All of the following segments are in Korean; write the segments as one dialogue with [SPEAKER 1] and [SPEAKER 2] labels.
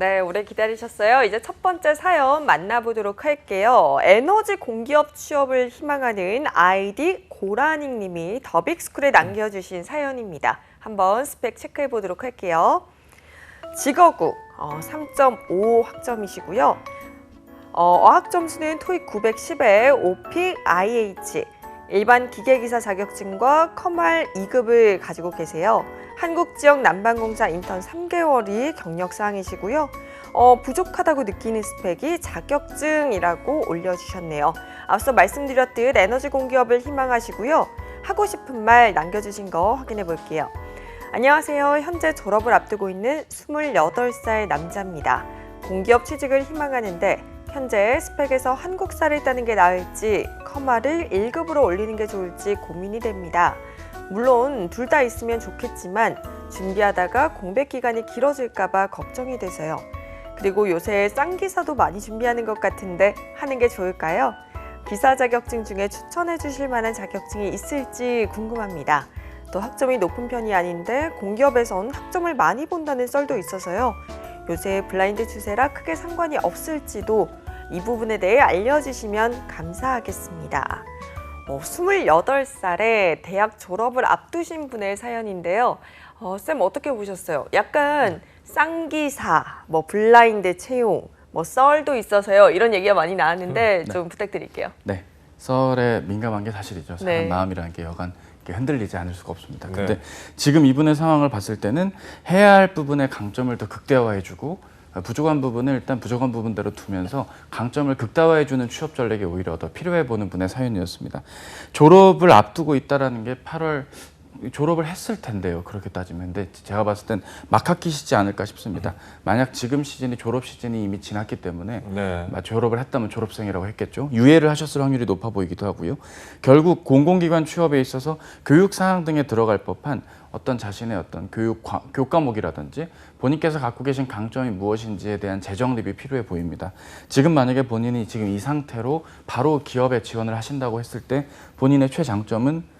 [SPEAKER 1] 네, 오래 기다리셨어요. 이제 첫 번째 사연 만나보도록 할게요. 에너지 공기업 취업을 희망하는 아이디 고라닉 님이 더빅스쿨에 남겨주신 사연입니다. 한번 스펙 체크해 보도록 할게요. 직어구 3.5 학점이시고요. 어학 점수는 토익 910에 오픽 IH, 일반 기계기사 자격증과 컴활 2급을 가지고 계세요. 한국 지역 난방공사 인턴 3개월이 경력사항이시고요. 부족하다고 느끼는 스펙이 자격증이라고 올려주셨네요. 앞서 말씀드렸듯 에너지 공기업을 희망하시고요. 하고 싶은 말 남겨주신 거 확인해 볼게요. 안녕하세요. 현재 졸업을 앞두고 있는 28살 남자입니다. 공기업 취직을 희망하는데 현재 스펙에서 한국사를 따는 게 나을지 컴활을 1급으로 올리는 게 좋을지 고민이 됩니다. 물론 둘 다 있으면 좋겠지만 준비하다가 공백 기간이 길어질까 봐 걱정이 돼서요. 그리고 요새 쌍기사도 많이 준비하는 것 같은데 하는 게 좋을까요? 기사 자격증 중에 추천해 주실 만한 자격증이 있을지 궁금합니다. 또 학점이 높은 편이 아닌데 공기업에선 학점을 많이 본다는 썰도 있어서요. 요새 블라인드 추세라 크게 상관이 없을지도 이 부분에 대해 알려주시면 감사하겠습니다. 28살에 대학 졸업을 앞두신 분의 사연인데요. 쌤 어떻게 보셨어요? 약간 쌍기사, 블라인드 채용, 썰도 있어서요. 이런 얘기가 많이 나왔는데 좀 부탁드릴게요.
[SPEAKER 2] 네, 썰에 민감한 게 사실이죠. 사람
[SPEAKER 1] 네.
[SPEAKER 2] 마음이라는 게 여간 흔들리지 않을 수가 없습니다. 근데 지금 이분의 상황을 봤을 때는 해야 할 부분의 강점을 더 극대화해주고 부족한 부분을 일단 부족한 부분대로 두면서 강점을 극대화해주는 취업 전략이 오히려 더 필요해 보는 분의 사연이었습니다. 졸업을 앞두고 있다는 게 8월 졸업을 했을 텐데요. 그렇게 따지면. 근데 제가 봤을 땐 막학기시지 않을까 싶습니다. 만약 지금 시즌이 졸업 시즌이 이미 지났기 때문에 졸업을 했다면 졸업생이라고 했겠죠. 유예를 하셨을 확률이 높아 보이기도 하고요. 결국 공공기관 취업에 있어서 교육사항 등에 들어갈 법한 어떤 자신의 어떤 교과목이라든지 본인께서 갖고 계신 강점이 무엇인지에 대한 재정립이 필요해 보입니다. 지금 만약에 본인이 지금 이 상태로 바로 기업에 지원을 하신다고 했을 때 본인의 최장점은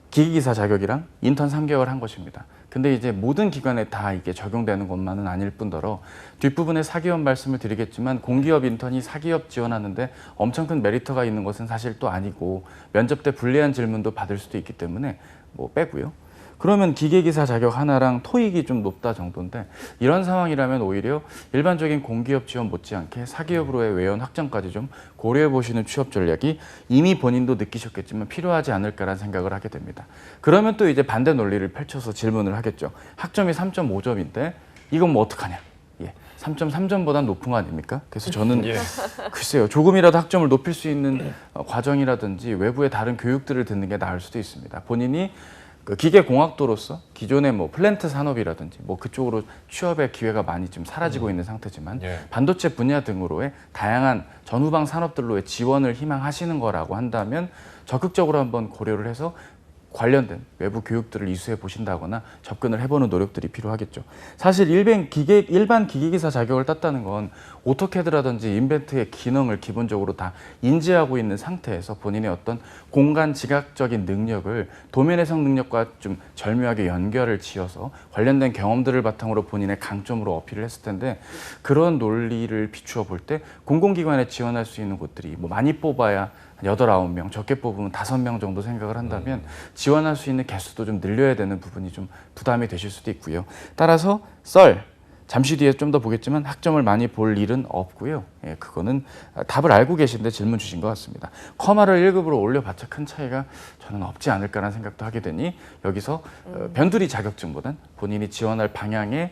[SPEAKER 2] 기계기사 자격이랑 인턴 3개월 한 것입니다. 근데 이제 모든 기관에 다 이게 적용되는 것만은 아닐 뿐더러 뒷부분에 사기업 말씀을 드리겠지만 공기업 인턴이 사기업 지원하는데 엄청 큰 메리트가 있는 것은 사실 또 아니고 면접 때 불리한 질문도 받을 수도 있기 때문에 빼고요. 그러면 기계기사 자격 하나랑 토익이 좀 높다 정도인데 이런 상황이라면 오히려 일반적인 공기업 지원 못지않게 사기업으로의 외연 확장까지 좀 고려해 보시는 취업 전략이 이미 본인도 느끼셨겠지만 필요하지 않을까라는 생각을 하게 됩니다. 그러면 또 이제 반대 논리를 펼쳐서 질문을 하겠죠. 학점이 3.5점인데 이건 어떡하냐. 3.3점보다 높은 거 아닙니까? 그래서 저는 글쎄요. 조금이라도 학점을 높일 수 있는 과정이라든지 외부의 다른 교육들을 듣는 게 나을 수도 있습니다. 본인이 기계공학도로서 기존의 플랜트 산업이라든지 그쪽으로 취업의 기회가 많이 좀 사라지고 있는 상태지만 반도체 분야 등으로의 다양한 전후방 산업들로의 지원을 희망하시는 거라고 한다면 적극적으로 한번 고려를 해서 관련된 외부 교육들을 이수해 보신다거나 접근을 해보는 노력들이 필요하겠죠. 사실 일반 기계기사 자격을 땄다는 건 오토캐드라든지 인벤트의 기능을 기본적으로 다 인지하고 있는 상태에서 본인의 어떤 공간 지각적인 능력을 도면 해석 능력과 좀 절묘하게 연결을 지어서 관련된 경험들을 바탕으로 본인의 강점으로 어필을 했을 텐데 그런 논리를 비추어 볼 때 공공기관에 지원할 수 있는 곳들이 많이 뽑아야 8, 9명, 적게 뽑으면 5명 정도 생각을 한다면 지원할 수 있는 개수도 좀 늘려야 되는 부분이 좀 부담이 되실 수도 있고요. 따라서 잠시 뒤에 좀 더 보겠지만 학점을 많이 볼 일은 없고요. 그거는 답을 알고 계신데 질문 주신 것 같습니다. 컴활을 1급으로 올려봤자 큰 차이가 저는 없지 않을까라는 생각도 하게 되니 여기서 변두리 자격증보단 본인이 지원할 방향의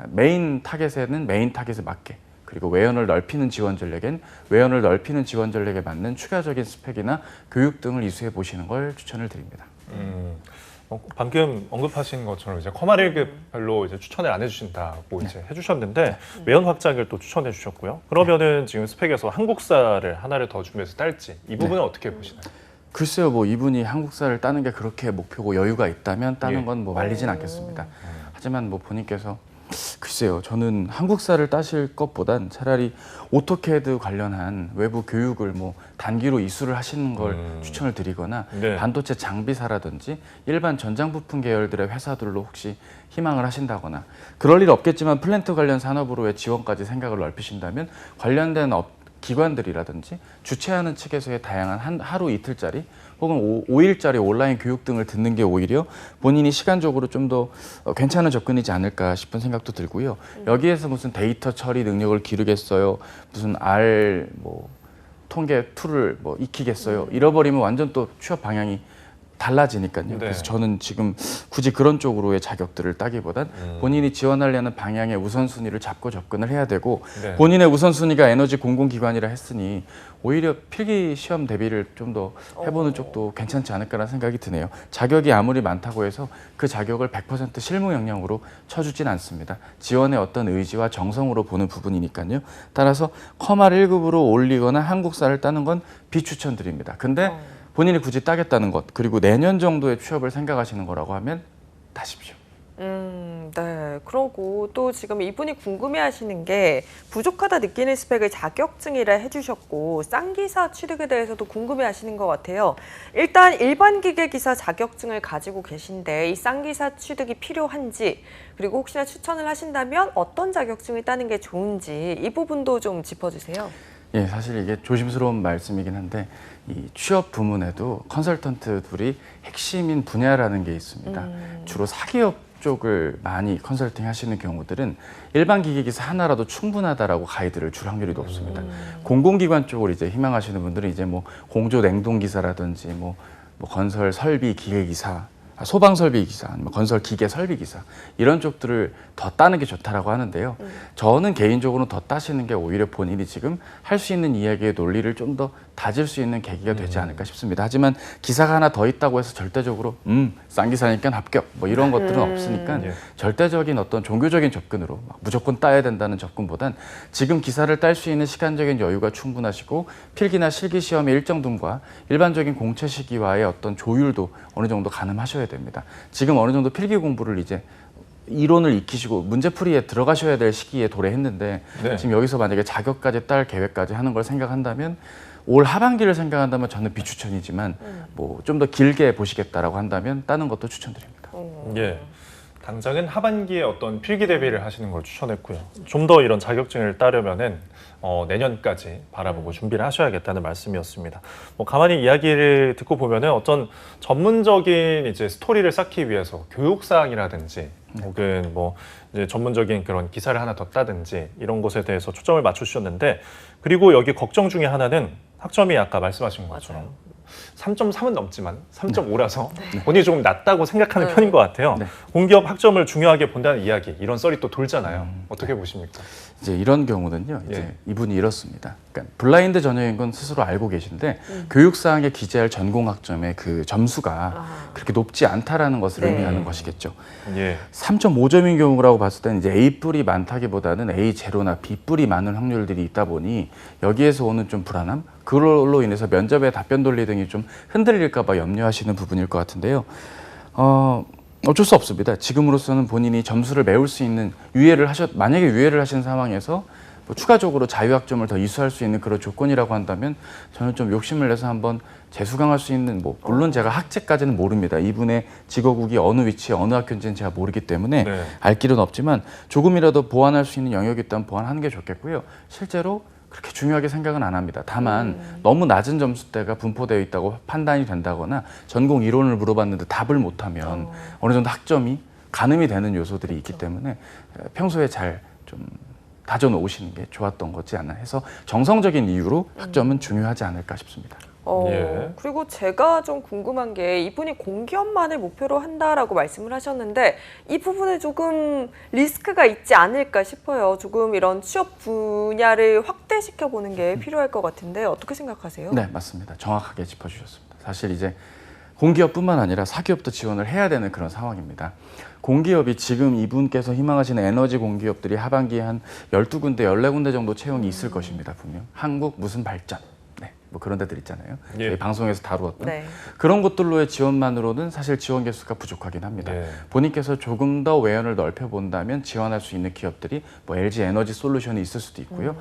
[SPEAKER 2] 메인 타겟에는 메인 타겟에 맞게 그리고 외연을 넓히는 지원 전략엔 외연을 넓히는 지원 전략에 맞는 추가적인 스펙이나 교육 등을 이수해 보시는 걸 추천을 드립니다.
[SPEAKER 3] 방금 언급하신 것처럼 이제 컴활 1급별로 이제 추천을 안 해주신다고 이제 해주셨는데 외연 확장을 또 추천해 주셨고요. 그러면은 지금 스펙에서 한국사를 하나를 더 준비해서 딸지 이 부분은 어떻게 보시나요?
[SPEAKER 2] 글쎄요, 이분이 한국사를 따는 게 그렇게 목표고 여유가 있다면 따는 건 말리진 않겠습니다. 하지만 본인께서 글쎄요, 저는 한국사를 따실 것보단 차라리 오토캐드 관련한 외부 교육을 뭐 단기로 이수를 하시는 걸 추천을 드리거나
[SPEAKER 3] 네.
[SPEAKER 2] 반도체 장비사라든지 일반 전장부품 계열들의 회사들로 혹시 희망을 하신다거나 그럴 일 없겠지만 플랜트 관련 산업으로의 지원까지 생각을 넓히신다면 관련된 기관들이라든지 주최하는 측에서의 다양한 하루 이틀짜리 혹은 5일짜리 온라인 교육 등을 듣는 게 오히려 본인이 시간적으로 좀 더 괜찮은 접근이지 않을까 싶은 생각도 들고요. 여기에서 무슨 데이터 처리 능력을 기르겠어요, 무슨 뭐 통계 툴을 뭐 익히겠어요, 잃어버리면 완전 또 취업 방향이 달라지니까요.
[SPEAKER 3] 네.
[SPEAKER 2] 그래서 저는 지금 굳이 그런 쪽으로의 자격들을 따기보단 본인이 지원하려는 방향의 우선순위를 잡고 접근을 해야 되고
[SPEAKER 3] 네.
[SPEAKER 2] 본인의 우선순위가 에너지 공공기관이라 했으니 오히려 필기 시험 대비를 좀 더 해보는 쪽도 괜찮지 않을까라는 생각이 드네요. 자격이 아무리 많다고 해서 그 자격을 100% 실무 역량으로 쳐주진 않습니다. 지원의 어떤 의지와 정성으로 보는 부분이니까요. 따라서 커말 1급으로 올리거나 한국사를 따는 건 비추천드립니다. 근데 본인이 굳이 따겠다는 것, 그리고 내년 정도의 취업을 생각하시는 거라고 하면 따십시오.
[SPEAKER 1] 네. 그러고 또 지금 이분이 궁금해하시는 게 부족하다 느끼는 스펙을 자격증이라 해주셨고 쌍기사 취득에 대해서도 궁금해하시는 것 같아요. 일단 일반 기계기사 자격증을 가지고 계신데 이 쌍기사 취득이 필요한지 그리고 혹시나 추천을 하신다면 어떤 자격증을 따는 게 좋은지 이 부분도 좀 짚어주세요.
[SPEAKER 2] 예, 사실 이게 조심스러운 말씀이긴 한데 이 취업 부문에도 컨설턴트들이 핵심인 분야라는 게 있습니다. 주로 사기업 쪽을 많이 컨설팅 하시는 경우들은 일반 기계기사 하나라도 충분하다라고 가이드를 줄 확률이 높습니다. 공공기관 쪽을 이제 희망하시는 분들은 이제 뭐 공조 냉동기사라든지 뭐 건설 설비 기계기사, 소방설비기사, 아니면 건설 기계 설비기사 이런 쪽들을 더 따는 게 좋다라고 하는데요. 저는 개인적으로 더 따시는 게 오히려 본인이 지금 할 수 있는 이야기의 논리를 좀 더 다질 수 있는 계기가 되지 않을까 싶습니다. 하지만 기사가 하나 더 있다고 해서 절대적으로 싼 기사니까 합격 뭐 이런 것들은 없으니까
[SPEAKER 3] 예.
[SPEAKER 2] 절대적인 어떤 종교적인 접근으로 막 무조건 따야 된다는 접근보단 지금 기사를 딸 수 있는 시간적인 여유가 충분하시고 필기나 실기 시험의 일정등과 일반적인 공채 시기와의 어떤 조율도 어느 정도 가늠하셔야 됩니다. 지금 어느 정도 필기 공부를 이제 이론을 익히시고 문제풀이에 들어가셔야 될 시기에 도래했는데
[SPEAKER 3] 네.
[SPEAKER 2] 지금 여기서 만약에 자격까지 딸 계획까지 하는 걸 생각한다면 올 하반기를 생각한다면 저는 비추천이지만 뭐 좀 더 길게 보시겠다라고 한다면 따는 것도 추천드립니다.
[SPEAKER 3] 예. 당장은 하반기에 어떤 필기 대비를 하시는 걸 추천했고요. 좀 더 이런 자격증을 따려면은 내년까지 바라보고 준비를 하셔야겠다는 말씀이었습니다. 뭐 가만히 이야기를 듣고 보면은 어떤 전문적인 이제 스토리를 쌓기 위해서 교육사항이라든지 혹은 뭐 이제 전문적인 그런 기사를 하나 더 따든지 이런 것에 대해서 초점을 맞춰주셨는데 그리고 여기 걱정 중에 하나는 학점이 아까 말씀하신 것처럼 3.3은 넘지만 3.5라서 본인이 조금 낮다고 생각하는 편인 것 같아요.
[SPEAKER 2] 네.
[SPEAKER 3] 공기업 학점을 중요하게 본다는 이야기, 이런 썰이 또 돌잖아요. 어떻게 보십니까?
[SPEAKER 2] 이제 이런 경우는요. 이제
[SPEAKER 3] 예.
[SPEAKER 2] 이분이 이렇습니다. 그러니까 블라인드 전형인 건 스스로 알고 계신데 교육사항에 기재할 전공 학점의 그 점수가 그렇게 높지 않다라는 것을
[SPEAKER 1] 네.
[SPEAKER 2] 의미하는 것이겠죠.
[SPEAKER 3] 예.
[SPEAKER 2] 3.5점인 경우라고 봤을 때는 이제 A뿔이 많다기보다는 A0나 B뿔이 많은 확률들이 있다 보니 여기에서 오는 좀 불안함, 그걸로 인해서 면접에 답변 돌리 등이 좀 흔들릴까 봐 염려하시는 부분일 것 같은데요. 어쩔 수 없습니다. 지금으로서는 본인이 점수를 메울 수 있는 만약에 유예를 하신 상황에서 뭐 추가적으로 자유학점을 더 이수할 수 있는 그런 조건이라고 한다면 저는 좀 욕심을 내서 한번 재수강할 수 있는 물론 제가 학제까지는 모릅니다. 이분의 직업국이 어느 위치에 어느 학교인지는 제가 모르기 때문에
[SPEAKER 3] 네.
[SPEAKER 2] 알 길은 없지만 조금이라도 보완할 수 있는 영역이 있다면 보완하는 게 좋겠고요. 실제로 그렇게 중요하게 생각은 안 합니다. 다만 너무 낮은 점수대가 분포되어 있다고 판단이 된다거나 전공 이론을 물어봤는데 답을 못하면 어느 정도 학점이 가늠이 되는 요소들이 있기 때문에 평소에 잘 좀 다져놓으시는 게 좋았던 거지 않나 해서 정성적인 이유로 학점은 중요하지 않을까 싶습니다.
[SPEAKER 3] 예.
[SPEAKER 1] 그리고 제가 좀 궁금한 게 이분이 공기업만을 목표로 한다라고 말씀을 하셨는데 이 부분에 조금 리스크가 있지 않을까 싶어요. 조금 이런 취업 분야를 확대시켜 보는 게 필요할 것 같은데 어떻게 생각하세요?
[SPEAKER 2] 네, 맞습니다. 정확하게 짚어주셨습니다. 사실 이제 공기업뿐만 아니라 사기업도 지원을 해야 되는 그런 상황입니다. 공기업이 지금 이분께서 희망하시는 에너지 공기업들이 하반기에 한 12군데, 14군데 정도 채용이 있을 것입니다. 분명. 한국 무슨 발전. 네, 뭐 그런 데들 있잖아요.
[SPEAKER 3] 예.
[SPEAKER 2] 저희 방송에서 다루었던
[SPEAKER 1] 네.
[SPEAKER 2] 그런 곳들로의 지원만으로는 사실 지원 개수가 부족하긴 합니다.
[SPEAKER 3] 예.
[SPEAKER 2] 본인께서 조금 더 외연을 넓혀 본다면 지원할 수 있는 기업들이 뭐 LG 에너지 솔루션이 있을 수도 있고요.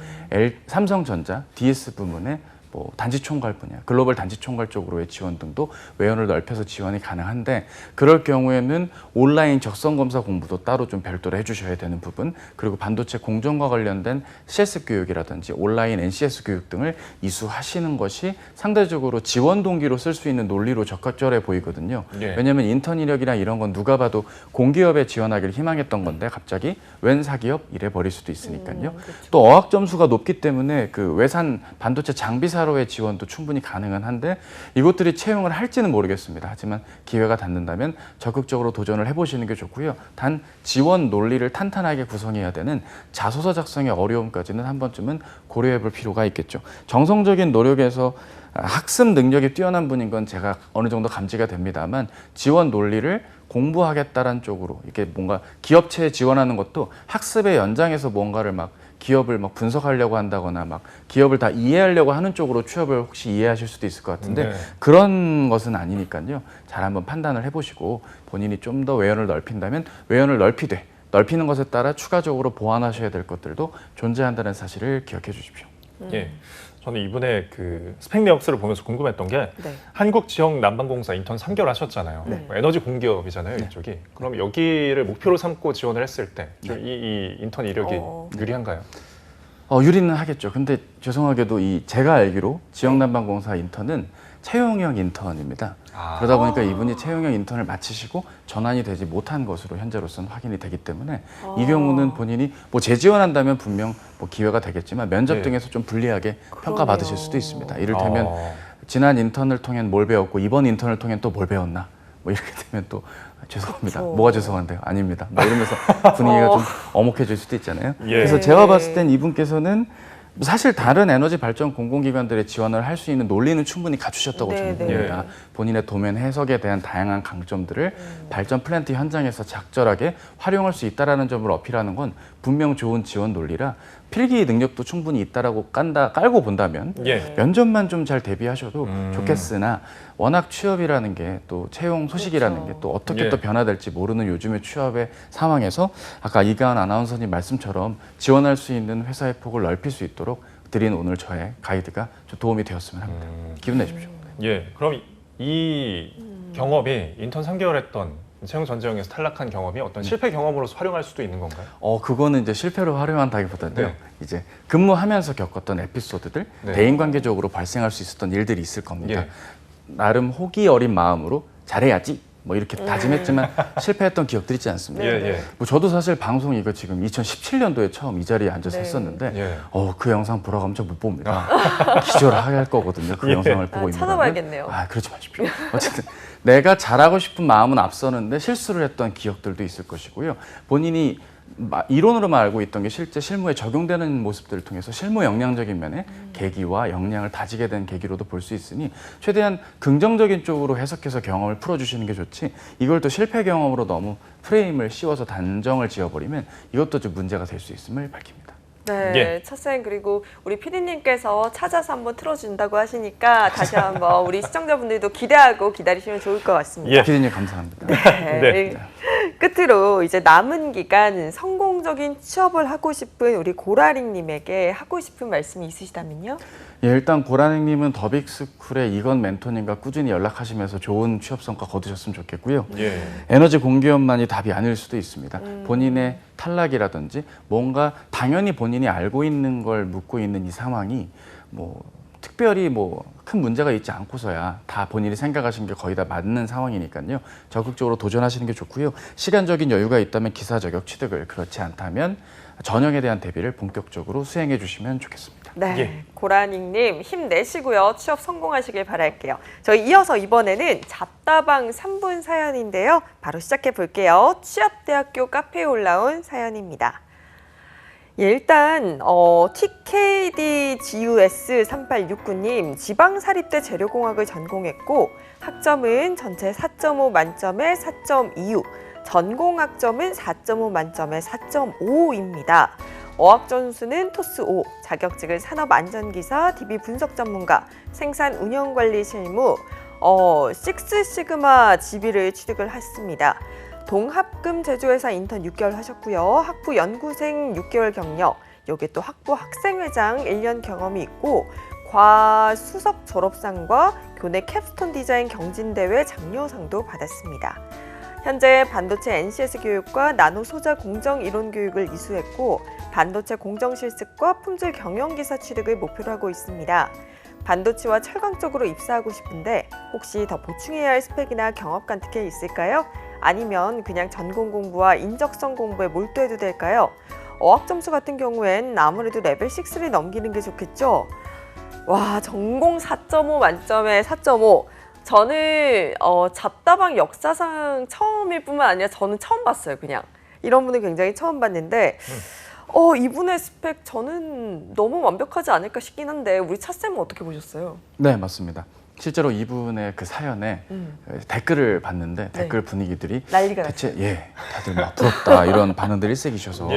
[SPEAKER 2] 삼성전자, DS 부문에 뭐 단지 총괄 분야, 글로벌 단지 총괄 쪽으로의 지원 등도 외연을 넓혀서 지원이 가능한데 그럴 경우에는 온라인 적성 검사 공부도 따로 좀 별도로 해주셔야 되는 부분, 그리고 반도체 공정과 관련된 CS 교육이라든지 온라인 NCS 교육 등을 이수하시는 것이 상대적으로 지원 동기로 쓸 수 있는 논리로 적절해 보이거든요.
[SPEAKER 3] 예.
[SPEAKER 2] 왜냐하면 인턴 이력이나 이런 건 누가 봐도 공기업에 지원하기를 희망했던 건데 갑자기 웬 사기업 이래 버릴 수도 있으니까요.
[SPEAKER 1] 그렇죠.
[SPEAKER 2] 또 어학 점수가 높기 때문에 그 외산 반도체 장비사로의 지원도 충분히 가능은 한데 이것들이 채용을 할지는 모르겠습니다. 하지만 기회가 닿는다면 적극적으로 도전을 해보시는 게 좋고요. 단 지원 논리를 탄탄하게 구성해야 되는 자소서 작성의 어려움까지는 한 번쯤은 고려해볼 필요가 있겠죠. 정성적인 노력에서 학습 능력이 뛰어난 분인 건 제가 어느 정도 감지가 됩니다만 지원 논리를 공부하겠다는 쪽으로 이렇게 뭔가 기업체에 지원하는 것도 학습의 연장에서 뭔가를 막 기업을 막 분석하려고 한다거나 막 기업을 다 이해하려고 하는 쪽으로 취업을 혹시 이해하실 수도 있을 것 같은데
[SPEAKER 3] 네.
[SPEAKER 2] 그런 것은 아니니까요. 잘 한번 판단을 해보시고 본인이 좀 더 외연을 넓힌다면 외연을 넓히는 것에 따라 추가적으로 보완하셔야 될 것들도 존재한다는 사실을 기억해 주십시오.
[SPEAKER 3] 예. 저는 이분의 그 스펙 내역서를 보면서 궁금했던 게
[SPEAKER 1] 네.
[SPEAKER 3] 한국 지역 난방공사 인턴 3개월 하셨잖아요.
[SPEAKER 1] 네.
[SPEAKER 3] 에너지 공기업이잖아요, 이쪽이. 그럼 여기를 목표로 삼고 지원을 했을 때 이 인턴 이력이 유리한가요?
[SPEAKER 2] 유리는 하겠죠. 근데 죄송하게도 제가 알기로 지역난방공사 인턴은 채용형 인턴입니다. 그러다 보니까 이분이 채용형 인턴을 마치시고 전환이 되지 못한 것으로 현재로서는 확인이 되기 때문에 이 경우는 본인이 뭐 재지원한다면 분명 뭐 기회가 되겠지만 면접
[SPEAKER 3] 네.
[SPEAKER 2] 등에서 좀 불리하게 평가받으실 수도 있습니다. 이를테면
[SPEAKER 3] 아.
[SPEAKER 2] 지난 인턴을 통해 뭘 배웠고 이번 인턴을 통해 또 뭘 배웠나? 뭐 이렇게 되면 또 죄송합니다.
[SPEAKER 1] 그렇죠.
[SPEAKER 2] 뭐가 죄송한데요? 아닙니다. 뭐 이러면서 분위기가 좀 엄혹해질 수도 있잖아요.
[SPEAKER 3] 예.
[SPEAKER 2] 그래서 제가 봤을 땐 이분께서는 사실 다른 에너지 발전 공공기관들의 지원을 할 수 있는 논리는 충분히 갖추셨다고
[SPEAKER 1] 네,
[SPEAKER 2] 저는
[SPEAKER 1] 네.
[SPEAKER 2] 봅니다. 본인의 도면 해석에 대한 다양한 강점들을 발전 플랜트 현장에서 적절하게 활용할 수 있다는 점을 어필하는 건 분명 좋은 지원 논리라 필기 능력도 충분히 있다라고 깔고 본다면
[SPEAKER 3] 예.
[SPEAKER 2] 면접만 좀 잘 대비하셔도 좋겠으나 워낙 취업이라는 게 또 채용 소식이라는
[SPEAKER 1] 그렇죠.
[SPEAKER 2] 게 또 어떻게
[SPEAKER 3] 예.
[SPEAKER 2] 또 변화될지 모르는 요즘의 취업의 상황에서 아까 이가은 아나운서님 말씀처럼 지원할 수 있는 회사의 폭을 넓힐 수 있도록 드린 오늘 저의 가이드가 좀 도움이 되었으면 합니다. 기운 내십시오.
[SPEAKER 3] 예. 그럼 이 경험이 인턴 3개월 했던 채용 전지형에서 탈락한 경험이 어떤 실패 경험으로서 활용할 수도 있는 건가요?
[SPEAKER 2] 그거는 이제 실패로 활용한다기보다도요.
[SPEAKER 3] 네.
[SPEAKER 2] 이제 근무하면서 겪었던 에피소드들,
[SPEAKER 3] 네.
[SPEAKER 2] 대인관계적으로 발생할 수 있었던 일들이 있을 겁니다.
[SPEAKER 3] 예.
[SPEAKER 2] 나름 호기 어린 마음으로 잘해야지 뭐 이렇게 다짐했지만 실패했던 기억들 있지 않습니까?
[SPEAKER 3] 예, 예.
[SPEAKER 2] 뭐 저도 사실 방송 이거 지금 2017년도에 처음 이 자리에 앉아서
[SPEAKER 1] 네.
[SPEAKER 2] 했었는데
[SPEAKER 3] 예.
[SPEAKER 2] 그 영상 보러 가면 저 못 봅니다. 기절할 거거든요. 그
[SPEAKER 3] 예.
[SPEAKER 2] 영상을 보고 있는
[SPEAKER 1] 찾아봐야겠네요.
[SPEAKER 2] 그러지 마십시오. 어쨌든 내가 잘하고 싶은 마음은 앞서는데 실수를 했던 기억들도 있을 것이고요. 본인이 이론으로만 알고 있던 게 실제 실무에 적용되는 모습들을 통해서 실무 역량적인 면에 계기와 역량을 다지게 된 계기로도 볼 수 있으니 최대한 긍정적인 쪽으로 해석해서 경험을 풀어주시는 게 좋지 이걸 또 실패 경험으로 너무 프레임을 씌워서 단정을 지어버리면 이것도 좀 문제가 될 수 있음을 밝힙니다.
[SPEAKER 1] 네,
[SPEAKER 3] 예.
[SPEAKER 1] 첫생 그리고 우리 PD님께서 찾아서 한번 틀어준다고 하시니까 다시 한번 우리 시청자분들도 기대하고 기다리시면 좋을 것 같습니다.
[SPEAKER 3] 예.
[SPEAKER 2] 피디님 감사합니다.
[SPEAKER 3] 네.
[SPEAKER 1] 끝으로 이제 남은 기간 성공적인 취업을 하고 싶은 우리 고라링님에게 하고 싶은 말씀이 있으시다면요?
[SPEAKER 2] 예, 일단 고라닝님은 더빅스쿨의 이건 멘토님과 꾸준히 연락하시면서 좋은 취업 성과 거두셨으면 좋겠고요.
[SPEAKER 3] 예.
[SPEAKER 2] 에너지 공기업만이 답이 아닐 수도 있습니다. 본인의 탈락이라든지 뭔가 당연히 본인이 알고 있는 걸 묻고 있는 이 상황이 뭐 특별히 뭐 큰 문제가 있지 않고서야 다 본인이 생각하신 게 거의 다 맞는 상황이니까요. 적극적으로 도전하시는 게 좋고요. 시간적인 여유가 있다면 기사 저격 취득을, 그렇지 않다면 전형에 대한 대비를 본격적으로 수행해 주시면 좋겠습니다.
[SPEAKER 1] 네,
[SPEAKER 3] 예.
[SPEAKER 1] 고라닝님 힘내시고요. 취업 성공하시길 바랄게요. 저희 이어서 이번에는 잡다방 3분 사연인데요. 바로 시작해 볼게요. 취업대학교 카페에 올라온 사연입니다. 예, 일단 TKDGUS3869님 지방사립대 재료공학을 전공했고 학점은 전체 4.5 만점에 4.26, 전공학점은 4.5 만점에 4.5입니다. 어학전수는 토스 5, 자격증은 산업안전기사, DB 분석 전문가, 생산 운영관리 실무, 식스시그마 GB를 취득을 했습니다. 동합금 제조회사 인턴 6개월 하셨고요. 학부 연구생 6개월 경력, 여기 또 학부 학생회장 1년 경험이 있고 과수석 졸업상과 교내 캡스톤 디자인 경진대회 장려상도 받았습니다. 현재 반도체 NCS 교육과 나노 소자 공정 이론 교육을 이수했고 반도체 공정 실습과 품질 경영 기사 취득을 목표로 하고 있습니다. 반도체와 철강 쪽으로 입사하고 싶은데 혹시 더 보충해야 할 스펙이나 경험관 특혜 있을까요? 아니면 그냥 전공 공부와 인적성 공부에 몰두해도 될까요? 어학 점수 같은 경우엔 아무래도 레벨 6를 넘기는 게 좋겠죠? 와, 전공 4.5 만점에 4.5. 저는 잡다방 역사상 처음일 뿐만 아니라 저는 처음 봤어요. 그냥 이런 분을 굉장히 처음 봤는데 이분의 스펙 저는 너무 완벽하지 않을까 싶긴 한데 우리 차쌤은 어떻게 보셨어요?
[SPEAKER 2] 네, 맞습니다. 실제로 이분의 그 사연에 댓글을 봤는데 댓글 분위기들이
[SPEAKER 1] 난리가
[SPEAKER 2] 대체 다들 막 부럽다 이런 반응들이 일색이셔서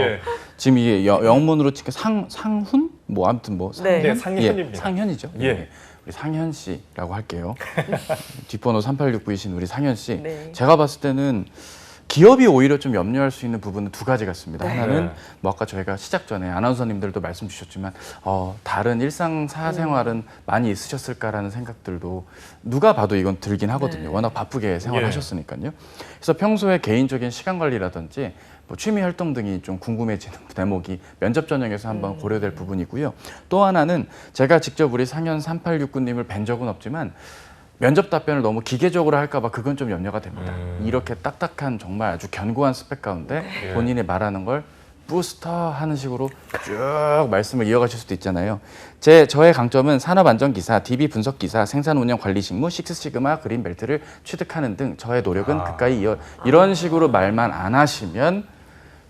[SPEAKER 2] 지금 이게 영문으로 치면 상훈 뭐 아무튼 뭐
[SPEAKER 1] 네,
[SPEAKER 3] 상현입니다.
[SPEAKER 2] 상현이죠.
[SPEAKER 3] 예.
[SPEAKER 2] 우리 상현 씨라고 할게요. 뒷번호 3869이신 우리 상현 씨.
[SPEAKER 1] 네.
[SPEAKER 2] 제가 봤을 때는 기업이 오히려 좀 염려할 수 있는 부분은 두 가지 같습니다.
[SPEAKER 1] 네.
[SPEAKER 2] 하나는 뭐 아까 저희가 시작 전에 아나운서님들도 말씀 주셨지만 다른 일상 사생활은 많이 있으셨을까라는 생각들도 누가 봐도 이건 들긴 하거든요.
[SPEAKER 1] 네.
[SPEAKER 2] 워낙 바쁘게 생활하셨으니까요. 그래서 평소에 개인적인 시간 관리라든지 뭐 취미 활동 등이 좀 궁금해지는 대목이 면접 전형에서 한번 고려될 부분이고요. 또 하나는 제가 직접 우리 상현 3869님을 뵌 적은 없지만 면접 답변을 너무 기계적으로 할까 봐 그건 좀 염려가 됩니다. 이렇게 딱딱한 정말 아주 견고한 스펙 가운데 본인이 말하는 걸 부스터 하는 식으로 쭉 말씀을 이어가실 수도 있잖아요. 저의 강점은 산업안전기사, DB 분석기사, 생산운영관리직무, 식스시그마 그린벨트를 취득하는 등 저의 노력은 그까이 이런 식으로 말만 안 하시면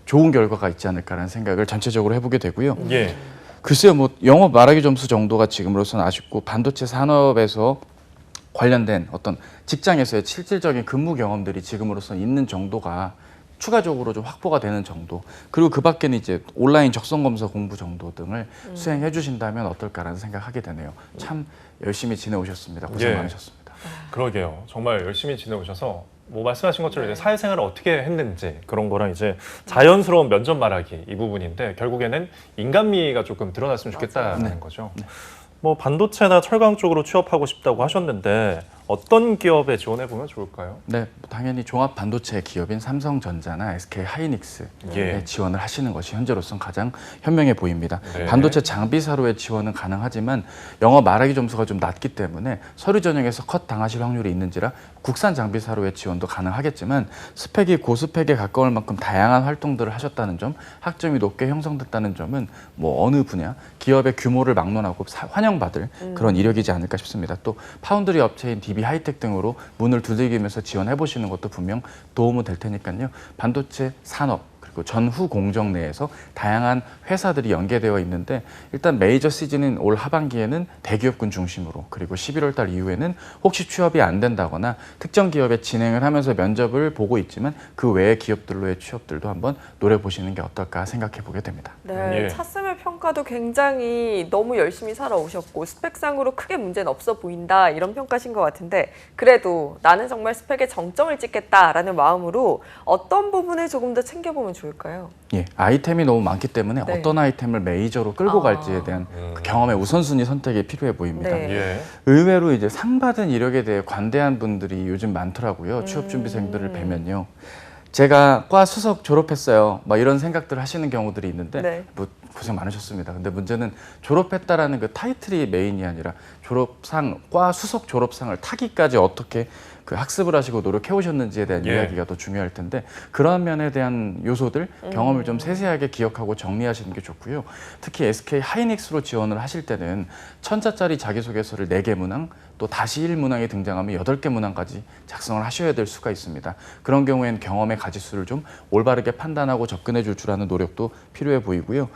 [SPEAKER 2] 좋은 결과가 있지 않을까라는 생각을 전체적으로 해보게 되고요.
[SPEAKER 3] 예.
[SPEAKER 2] 글쎄요, 뭐 영어 말하기 점수 정도가 지금으로서는 아쉽고 반도체 산업에서 관련된 어떤 직장에서의 실질적인 근무 경험들이 지금으로서는 있는 정도가 추가적으로 좀 확보가 되는 정도, 그리고 그 밖에는 이제 온라인 적성검사 공부 정도 등을 수행해 주신다면 어떨까라는 생각하게 되네요. 참 열심히 지내오셨습니다. 고생 많으셨습니다.
[SPEAKER 3] 그러게요. 정말 열심히 지내오셔서 뭐 말씀하신 것처럼 이제 사회생활을 어떻게 했는지 그런 거랑 이제 자연스러운 면접 말하기 이 부분인데 결국에는 인간미가 조금 드러났으면 좋겠다는 거죠. 뭐 반도체나 철강 쪽으로 취업하고 싶다고 하셨는데 어떤 기업에 지원해 보면 좋을까요?
[SPEAKER 2] 네, 당연히 종합 반도체 기업인 삼성전자나 SK 하이닉스에 지원을 하시는 것이 현재로서는 가장 현명해 보입니다.
[SPEAKER 3] 네.
[SPEAKER 2] 반도체 장비사로의 지원은 가능하지만 영어 말하기 점수가 좀 낮기 때문에 서류 전형에서 컷 당하실 확률이 있는지라 국산 장비사로의 지원도 가능하겠지만 스펙이 고스펙에 가까울 만큼 다양한 활동들을 하셨다는 점, 학점이 높게 형성됐다는 점은 뭐 어느 분야 기업의 규모를 막론하고 환영받을 그런 이력이지 않을까 싶습니다. 또 파운드리 업체인 DB 하이텍 등으로 문을 두들기면서 지원해 보시는 것도 분명 도움은 될 테니까요. 반도체 산업 그리고 전후 공정 내에서 다양한 회사들이 연계되어 있는데 일단 메이저 시즌인 올 하반기에는 대기업군 중심으로, 그리고 11월 달 이후에는 혹시 취업이 안 된다거나 특정 기업에 진행을 하면서 면접을 보고 있지만 그 외의 기업들로의 취업들도 한번 노려보시는 게 어떨까 생각해 보게 됩니다.
[SPEAKER 1] 네, 차쌤의 평가도 굉장히 너무 열심히 살아오셨고 스펙상으로 크게 문제는 없어 보인다 이런 평가신 것 같은데 그래도 나는 정말 스펙에 정점을 찍겠다라는 마음으로 어떤 부분을 조금 더 챙겨보면 좋을까요?
[SPEAKER 2] 예, 아이템이 너무 많기 때문에
[SPEAKER 1] 네.
[SPEAKER 2] 어떤 아이템을 메이저로 끌고 갈지에 대한 그 경험의 우선순위 선택이 필요해 보입니다.
[SPEAKER 1] 네.
[SPEAKER 3] 예.
[SPEAKER 2] 의외로 이제 상 받은 이력에 대해 관대한 분들이 요즘 많더라고요. 취업준비생들을 뵈면요. 제가 과 수석 졸업했어요. 막 이런 생각들을 하시는 경우들이 있는데
[SPEAKER 1] 네.
[SPEAKER 2] 뭐 고생 많으셨습니다. 근데 문제는 졸업했다라는 그 타이틀이 메인이 아니라 졸업상, 과 수석 졸업상을 타기까지 어떻게 그 학습을 하시고 노력해 오셨는지에 대한 이야기가 더 중요할 텐데 그런 면에 대한 요소들, 경험을 좀 세세하게 기억하고 정리하시는 게 좋고요. 특히 SK 하이닉스로 지원을 하실 때는 1000자짜리 자기소개서를 4개 문항, 또 다시 1문항이 등장하면 8개 문항까지 작성을 하셔야 될 수가 있습니다. 그런 경우에는 경험의 가지수를 좀 올바르게 판단하고 접근해 줄 줄 아는 노력도 필요해 보이고요.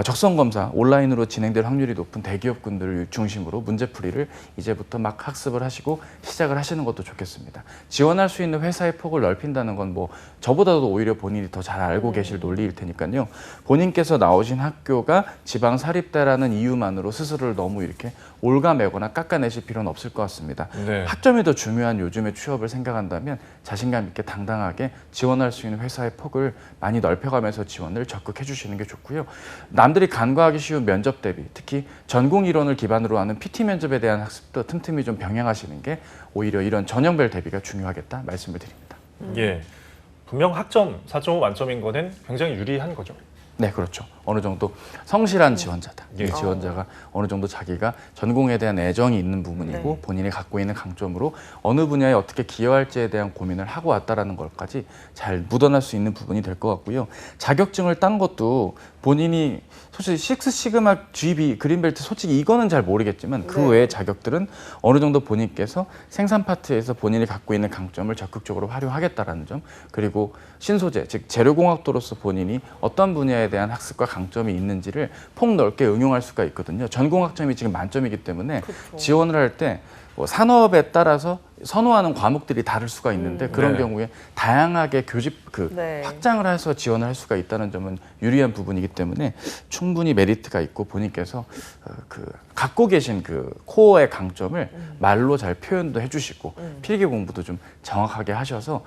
[SPEAKER 2] 적성 검사 온라인으로 진행될 확률이 높은 대기업군들을 중심으로 문제풀이를 이제부터 막 학습을 하시고 시작을 하시는 것도 좋겠습니다. 지원할 수 있는 회사의 폭을 넓힌다는 건 뭐 저보다도 오히려 본인이 더 잘 알고 계실 논리일 테니까요. 본인께서 나오신 학교가 지방 사립대라는 이유만으로 스스로를 너무 이렇게 올가매거나 깎아내실 필요는 없을 것 같습니다.
[SPEAKER 3] 네.
[SPEAKER 2] 학점이 더 중요한 요즘의 취업을 생각한다면 자신감 있게 당당하게 지원할 수 있는 회사의 폭을 많이 넓혀가면서 지원을 적극해 주시는 게 좋고요. 남들이 간과하기 쉬운 면접 대비, 특히 전공 이론을 기반으로 하는 PT 면접에 대한 학습도 틈틈이 좀 병행하시는 게 오히려 이런 전형별 대비가 중요하겠다 말씀을 드립니다.
[SPEAKER 3] 예. 분명 학점 4.5 만점인 거는 굉장히 유리한 거죠.
[SPEAKER 2] 네, 그렇죠. 어느 정도 성실한 지원자다.
[SPEAKER 3] 예.
[SPEAKER 2] 이 지원자가 어느 정도 자기가 전공에 대한 애정이 있는 부분이고
[SPEAKER 1] 네.
[SPEAKER 2] 본인이 갖고 있는 강점으로 어느 분야에 어떻게 기여할지에 대한 고민을 하고 왔다라는 것까지 잘 묻어날 수 있는 부분이 될 것 같고요. 자격증을 딴 것도 본인이 솔직히 식스 시그마 GB 그린벨트 솔직히 이거는 잘 모르겠지만 그
[SPEAKER 1] 네.
[SPEAKER 2] 외의 자격들은 어느 정도 본인께서 생산 파트에서 본인이 갖고 있는 강점을 적극적으로 활용하겠다라는 점, 그리고 신소재 즉 재료공학도로서 본인이 어떤 분야에 대한 학습과 강점이 있는지를 폭넓게 응용할 수가 있거든요. 전공학점이 지금 만점이기 때문에
[SPEAKER 1] 그쵸.
[SPEAKER 2] 지원을 할 때 산업에 따라서 선호하는 과목들이 다를 수가 있는데 그런
[SPEAKER 3] 네.
[SPEAKER 2] 경우에 다양하게 교집
[SPEAKER 1] 네.
[SPEAKER 2] 확장을 해서 지원을 할 수가 있다는 점은 유리한 부분이기 때문에 충분히 메리트가 있고 본인께서 갖고 계신 그 코어의 강점을 말로 잘 표현도 해주시고 필기 공부도 좀 정확하게 하셔서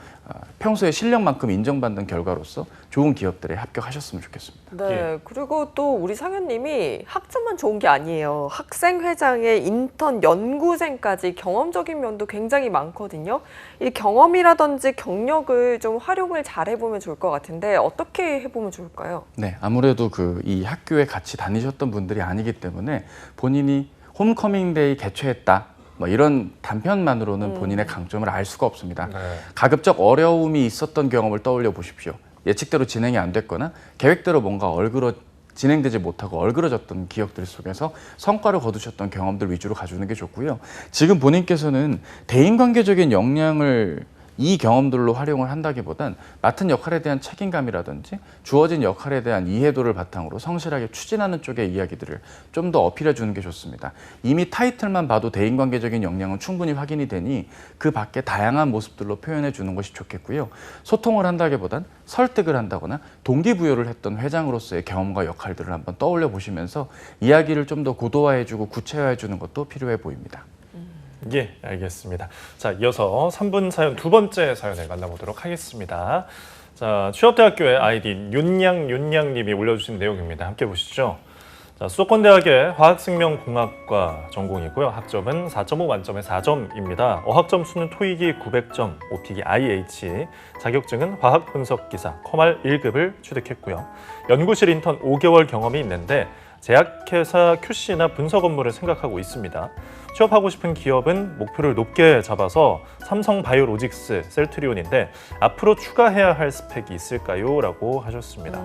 [SPEAKER 2] 평소에 실력만큼 인정받는 결과로서 좋은 기업들에 합격하셨으면 좋겠습니다.
[SPEAKER 1] 네,
[SPEAKER 3] 예.
[SPEAKER 1] 그리고 또 우리 상현님이 학점만 좋은 게 아니에요. 학생회장에 인턴, 연구생까지 경험적인 면도 굉장히 많거든요. 이 경험이라든지 경력을 좀 활용을 잘 해보면 좋을 것 같은데 어떻게 해보면 좋을까요?
[SPEAKER 2] 네, 아무래도 이 학교에 같이 다니셨던 분들이 아니기 때문에 본인이 홈커밍데이 개최했다, 뭐 이런 단편만으로는 본인의 강점을 알 수가 없습니다.
[SPEAKER 3] 네.
[SPEAKER 2] 가급적 어려움이 있었던 경험을 떠올려 보십시오. 예측대로 진행이 안 됐거나 계획대로 뭔가 진행되지 못하고 얼그러졌던 기억들 속에서 성과를 거두셨던 경험들 위주로 가주는 게 좋고요. 지금 본인께서는 대인관계적인 역량을 이 경험들로 활용을 한다기보단 맡은 역할에 대한 책임감이라든지 주어진 역할에 대한 이해도를 바탕으로 성실하게 추진하는 쪽의 이야기들을 좀 더 어필해 주는 게 좋습니다. 이미 타이틀만 봐도 대인관계적인 역량은 충분히 확인이 되니 그 밖에 다양한 모습들로 표현해 주는 것이 좋겠고요. 소통을 한다기보단 설득을 한다거나 동기부여를 했던 회장으로서의 경험과 역할들을 한번 떠올려 보시면서 이야기를 좀 더 고도화해 주고 구체화해 주는 것도 필요해 보입니다.
[SPEAKER 3] 예, 알겠습니다. 자, 이어서 3분 사연 두 번째 사연을 만나보도록 하겠습니다. 자, 취업대학교의 아이디 윤냥님이 올려주신 내용입니다. 함께 보시죠. 자, 수도권대학의 화학생명공학과 전공이고요. 학점은 4.5 만점에 4점입니다. 어학점 수는 토익이 900점, 오픽이 IH, 자격증은 화학분석기사, 커말 1급을 취득했고요. 연구실 인턴 5개월 경험이 있는데 제약회사 QC나 분석 업무를 생각하고 있습니다. 취업하고 싶은 기업은 목표를 높게 잡아서 삼성바이오로직스, 셀트리온인데 앞으로 추가해야 할 스펙이 있을까요? 라고 하셨습니다.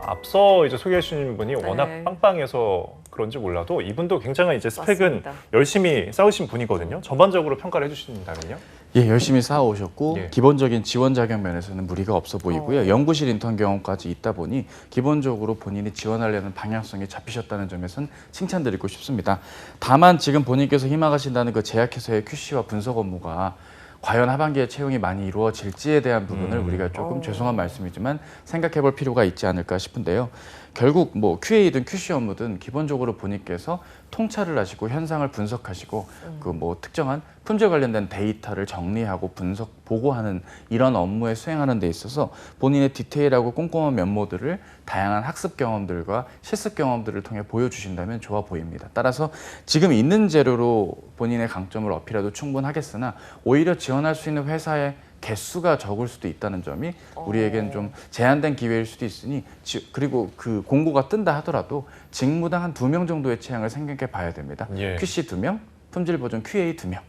[SPEAKER 3] 앞서 이제 소개해 주신 분이
[SPEAKER 1] 네.
[SPEAKER 3] 워낙 빵빵해서 그런지 몰라도 이분도 굉장히 이제 스펙은
[SPEAKER 1] 맞습니다.
[SPEAKER 3] 열심히 쌓으신 분이거든요. 전반적으로 평가를 해주신다면요?
[SPEAKER 2] 예, 열심히 쌓아오셨고
[SPEAKER 3] 예.
[SPEAKER 2] 기본적인 지원 자격 면에서는 무리가 없어 보이고요. 연구실 인턴 경험까지 있다 보니 기본적으로 본인이 지원하려는 방향성이 잡히셨다는 점에선 칭찬드리고 싶습니다. 다만 지금 본인께서 희망하신다는 그 제약회사의 QC와 분석 업무가 과연 하반기에 채용이 많이 이루어질지에 대한 부분을 우리가 조금 죄송한 말씀이지만 생각해 볼 필요가 있지 않을까 싶은데요. 결국 뭐 QA든 QC 업무든 기본적으로 본인께서 통찰을 하시고 현상을 분석하시고 그 뭐 특정한 품질 관련된 데이터를 정리하고 분석 보고하는 이런 업무에 수행하는 데 있어서 본인의 디테일하고 꼼꼼한 면모들을 다양한 학습 경험들과 실습 경험들을 통해 보여주신다면 좋아 보입니다. 따라서 지금 있는 재료로 본인의 강점을 어필해도 충분하겠으나 오히려 지원할 수 있는 회사의 개수가 적을 수도 있다는 점이 우리에겐 좀 제한된 기회일 수도 있으니 그리고 그 공고가 뜬다 하더라도 직무당 한 2명 정도의 채용을 생각해 봐야 됩니다.
[SPEAKER 3] 예.
[SPEAKER 2] QC 2명, 품질 보존 QA 2명,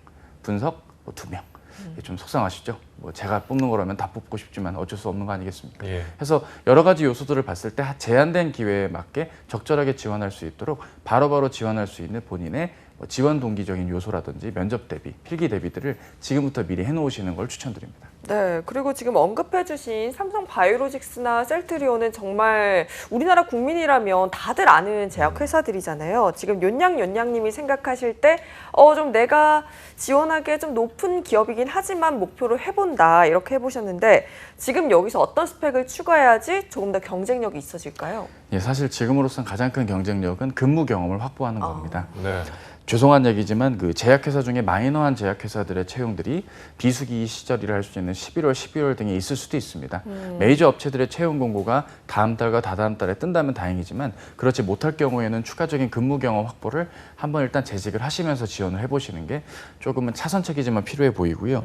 [SPEAKER 2] 분석 2명. 좀 속상하시죠? 뭐 제가 뽑는 거라면 다 뽑고 싶지만 어쩔 수 없는 거 아니겠습니까?
[SPEAKER 3] 예.
[SPEAKER 2] 그래서 여러 가지 요소들을 봤을 때 제한된 기회에 맞게 적절하게 지원할 수 있도록 바로바로 지원할 수 있는 본인의 지원 동기적인 요소라든지 면접 대비, 필기 대비들을 지금부터 미리 해놓으시는 걸 추천드립니다.
[SPEAKER 1] 네, 그리고 지금 언급해주신 삼성 바이오로직스나 셀트리온은 정말 우리나라 국민이라면 다들 아는 제약회사들이잖아요. 지금 연양님이 생각하실 때, 좀 내가 지원하기에 좀 높은 기업이긴 하지만 목표로 해본다, 이렇게 해보셨는데, 지금 여기서 어떤 스펙을 추가해야지 조금 더 경쟁력이 있어질까요?
[SPEAKER 2] 예, 사실 지금으로선 가장 큰 경쟁력은 근무 경험을 확보하는 겁니다.
[SPEAKER 3] 네.
[SPEAKER 2] 죄송한 얘기지만 그 제약회사 중에 마이너한 제약회사들의 채용들이 비수기 시절이라 할 수 있는 11월, 12월 등에 있을 수도 있습니다. 메이저 업체들의 채용 공고가 다음 달과 다다음 달에 뜬다면 다행이지만 그렇지 못할 경우에는 추가적인 근무 경험 확보를 한번 일단 재직을 하시면서 지원을 해보시는 게 조금은 차선책이지만 필요해 보이고요.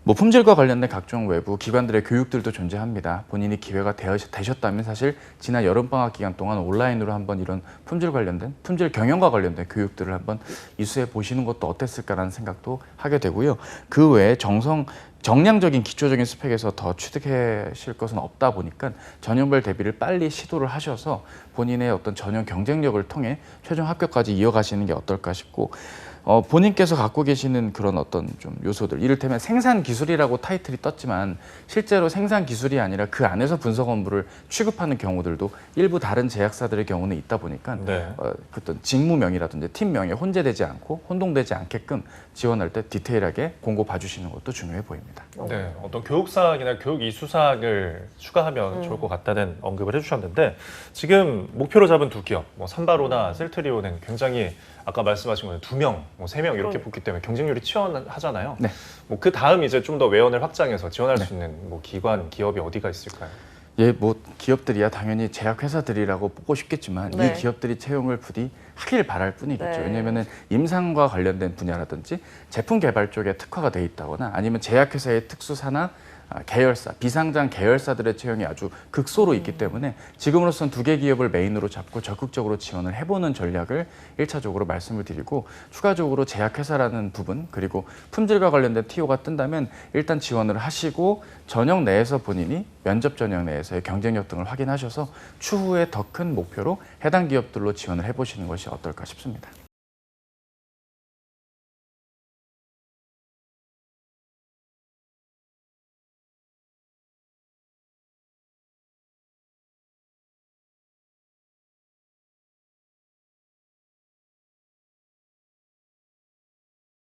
[SPEAKER 2] 뭐 품질과 관련된 각종 외부 기관들의 교육들도 존재합니다. 본인이 기회가 되셨다면 사실 지난 여름방학 기간 동안 온라인으로 한번 이런 품질 경영과 관련된 교육들을 한번 이수해 보시는 것도 어땠을까라는 생각도 하게 되고요. 그 외에 정량적인 기초적인 스펙에서 더 취득하실 것은 없다 보니까 전형별 대비를 빨리 시도를 하셔서 본인의 어떤 전형 경쟁력을 통해 최종 합격까지 이어가시는 게 어떨까 싶고 본인께서 갖고 계시는 그런 어떤 좀 요소들, 이를테면 생산 기술이라고 타이틀이 떴지만 실제로 생산 기술이 아니라 그 안에서 분석 업무를 취급하는 경우들도 일부 다른 제약사들의 경우는 있다 보니까
[SPEAKER 3] 네.
[SPEAKER 2] 어떤 직무명이라든지 팀명에 혼재되지 않고 혼동되지 않게끔 지원할 때 디테일하게 공고 봐주시는 것도 중요해 보입니다.
[SPEAKER 3] 네, 어떤 교육사항이나 교육 이수사항을 추가하면 좋을 것 같다는 언급을 해주셨는데 지금 목표로 잡은 두 기업, 뭐 삼바로나 셀트리온은 굉장히 아까 말씀하신 거는 2명, 뭐 3명 이렇게 붙기 때문에 경쟁률이 치열하잖아요.
[SPEAKER 2] 네.
[SPEAKER 3] 뭐 그 다음 이제 좀 더 외연을 확장해서 지원할 수 있는 뭐 기관, 기업이 어디가 있을까요?
[SPEAKER 2] 예, 뭐 기업들이야 당연히 제약회사들이라고 뽑고 싶겠지만
[SPEAKER 1] 네.
[SPEAKER 2] 이 기업들이 채용을 부디 하길 바랄 뿐이겠죠.
[SPEAKER 1] 네.
[SPEAKER 2] 왜냐하면은 임상과 관련된 분야라든지 제품 개발 쪽에 특화가 돼 있다거나 아니면 제약회사의 특수사나 계열사, 비상장 계열사들의 채용이 아주 극소로 있기 때문에 지금으로선 2개 기업을 메인으로 잡고 적극적으로 지원을 해보는 전략을 1차적으로 말씀을 드리고 추가적으로 제약회사라는 부분 그리고 품질과 관련된 TO가 뜬다면 일단 지원을 하시고 전형 내에서 본인이 면접 전형 내에서의 경쟁력 등을 확인하셔서 추후에 더 큰 목표로 해당 기업들로 지원을 해보시는 것이 어떨까 싶습니다.